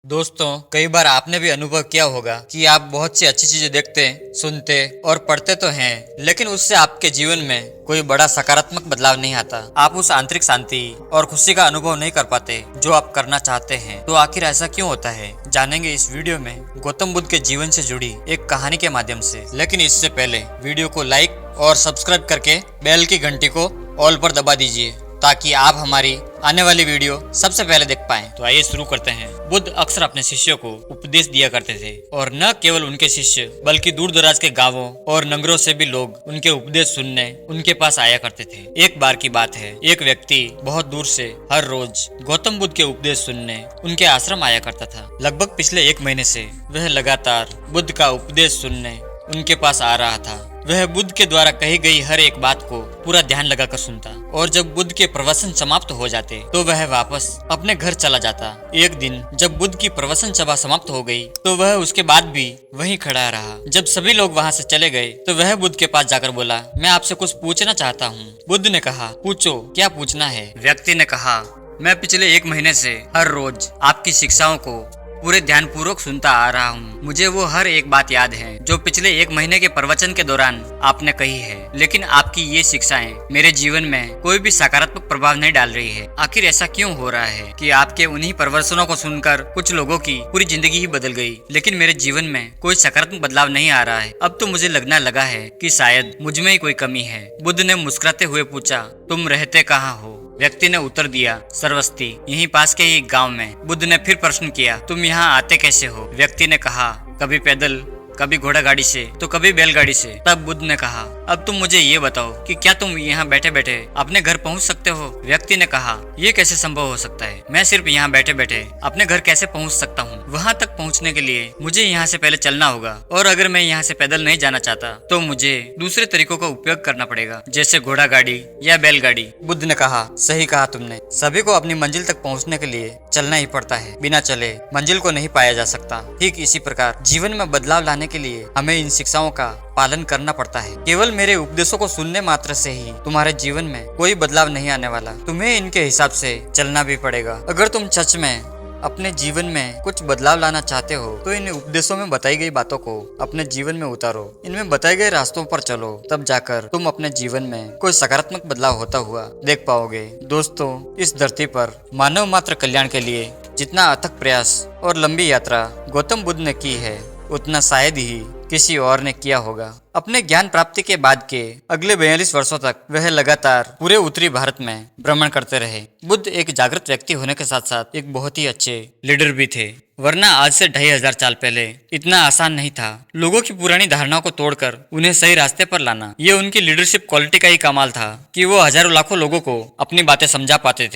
दोस्तों, कई बार आपने भी अनुभव किया होगा कि आप बहुत सी अच्छी चीजें देखते, सुनते और पढ़ते तो हैं, लेकिन उससे आपके जीवन में कोई बड़ा सकारात्मक बदलाव नहीं आता। आप उस आंतरिक शांति और खुशी का अनुभव नहीं कर पाते जो आप करना चाहते हैं। तो आखिर ऐसा क्यों होता है, जानेंगे इस वीडियो में गौतम बुद्ध के जीवन से जुड़ी एक कहानी के माध्यम से। लेकिन इससे पहले वीडियो को लाइक और सब्सक्राइब करके बेल की घंटी को ऑल पर दबा दीजिए ताकि आप हमारी आने वाली वीडियो सबसे पहले देख पाएं। तो आइए शुरू करते हैं। बुद्ध अक्सर अपने शिष्यों को उपदेश दिया करते थे और न केवल उनके शिष्य बल्कि दूर दराज के गांवों और नगरों से भी लोग उनके उपदेश सुनने उनके पास आया करते थे। एक बार की बात है, एक व्यक्ति बहुत दूर से हर रोज गौतम बुद्ध के उपदेश सुनने उनके आश्रम आया करता था। लगभग पिछले 1 महीने से वह लगातार बुद्ध का उपदेश सुनने उनके पास आ रहा था। वह बुद्ध के द्वारा कही गई हर एक बात को पूरा ध्यान लगाकर सुनता और जब बुद्ध के प्रवचन समाप्त हो जाते तो वह वापस अपने घर चला जाता। एक दिन जब बुद्ध की प्रवचन सभा समाप्त हो गई तो वह उसके बाद भी वहीं खड़ा रहा। जब सभी लोग वहां से चले गए तो वह बुद्ध के पास जाकर बोला, मैं आपसे कुछ पूछना चाहता हूँ। बुद्ध ने कहा, पूछो, क्या पूछना है? व्यक्ति ने कहा, मैं पिछले 1 महीने से हर रोज आपकी शिक्षाओं को पूरे ध्यान पूर्वक सुनता आ रहा हूँ। मुझे वो हर एक बात याद है जो पिछले 1 महीने के प्रवचन के दौरान आपने कही है, लेकिन आपकी ये शिक्षाएं मेरे जीवन में कोई भी सकारात्मक प्रभाव नहीं डाल रही है। आखिर ऐसा क्यों हो रहा है कि आपके उन्हीं प्रवचनों को सुनकर कुछ लोगों की पूरी जिंदगी ही बदल गई, लेकिन मेरे जीवन में कोई सकारात्मक बदलाव नहीं आ रहा है। अब तो मुझे लगने लगा है कि शायद मुझ में ही कोई कमी है। बुद्ध ने मुस्कुराते हुए पूछा, तुम रहते कहाँ हो? व्यक्ति ने उत्तर दिया, सरस्वती, यहीं पास के ही गांव में। बुद्ध ने फिर प्रश्न किया, तुम यहाँ आते कैसे हो? व्यक्ति ने कहा, कभी पैदल, कभी घोड़ा गाड़ी से तो कभी बैलगाड़ी से। तब बुद्ध ने कहा, अब तुम मुझे ये बताओ कि क्या तुम यहाँ बैठे बैठे अपने घर पहुँच सकते हो? व्यक्ति ने कहा, ये कैसे संभव हो सकता है? मैं सिर्फ यहाँ बैठे बैठे अपने घर कैसे पहुँच सकता हूँ? वहाँ तक पहुँचने के लिए मुझे यहाँ से पहले चलना होगा, और अगर मैं यहाँ से पैदल नहीं जाना चाहता तो मुझे दूसरे तरीकों का उपयोग करना पड़ेगा, जैसे घोड़ा गाड़ी या बैलगाड़ी। बुद्ध ने कहा, सही कहा तुमने। सभी को अपनी मंजिल तक पहुँचने के लिए चलना ही पड़ता है। बिना चले मंजिल को नहीं पाया जा सकता। ठीक इसी प्रकार जीवन में बदलाव लाने के लिए हमें इन शिक्षाओं का पालन करना पड़ता है। केवल मेरे उपदेशों को सुनने मात्र से ही तुम्हारे जीवन में कोई बदलाव नहीं आने वाला। तुम्हें इनके हिसाब से चलना भी पड़ेगा। अगर तुम सच में अपने जीवन में कुछ बदलाव लाना चाहते हो तो इन उपदेशों में बताई गई बातों को अपने जीवन में उतारो। इनमें बताए गए रास्तों पर चलो, तब जाकर तुम अपने जीवन में कोई सकारात्मक बदलाव होता हुआ देख पाओगे। दोस्तों, इस धरती पर मानव मात्र कल्याण के लिए जितना अथक प्रयास और लंबी यात्रा गौतम बुद्ध ने की है, उतना शायद ही किसी और ने किया होगा। अपने ज्ञान प्राप्ति के बाद के अगले 42 वर्षों तक वह लगातार पूरे उत्तरी भारत में भ्रमण करते रहे। बुद्ध एक जागृत व्यक्ति होने के साथ साथ एक बहुत ही अच्छे लीडर भी थे, वरना आज से 2500 साल पहले इतना आसान नहीं था लोगों की पुरानी धारणाओं को तोड़कर उन्हें सही रास्ते पर लाना। ये उनकी लीडरशिप क्वालिटी का ही कमाल था कि वो हजारों लाखों लोगों को अपनी बातें समझा पाते थे।